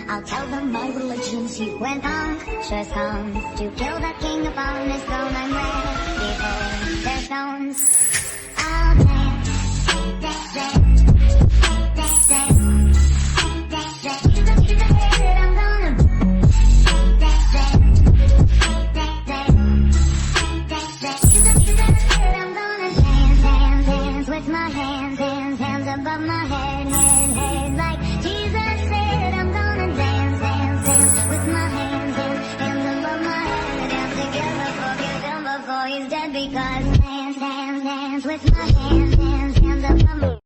I'll tell them my religion's he went on. Just come to kill that king upon his throne. I'm ready for their stones. I'll dance, dance, dance, dance, dance, dance, dance. You the hit, I'm gonna dance, dance, dance, dance, dance. You the hit, I'm gonna dance, dance, dance with my hands, hands, hands above my head, head, head. Like Jesus said, I'm gonna dance, dance, dance with my hands, hands, hands above my head. Dance together, forget him before he's dead. Because dance, dance, dance with my hands, hands, hands above my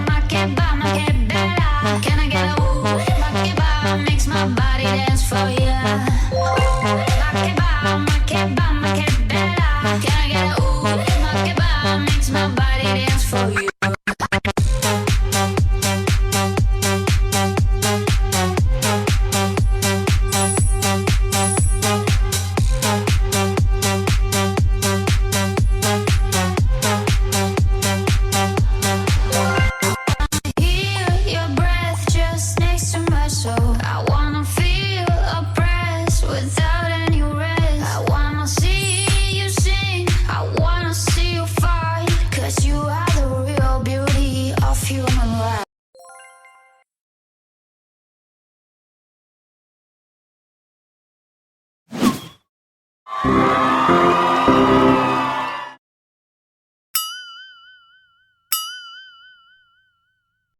Makeba, Makeba, can I get a ooh? Makeba makes my body dance for ya. Makeba, Makeba, Makeba, can I get a ooh? Makeba makes my body dance for you. You are the real beauty of human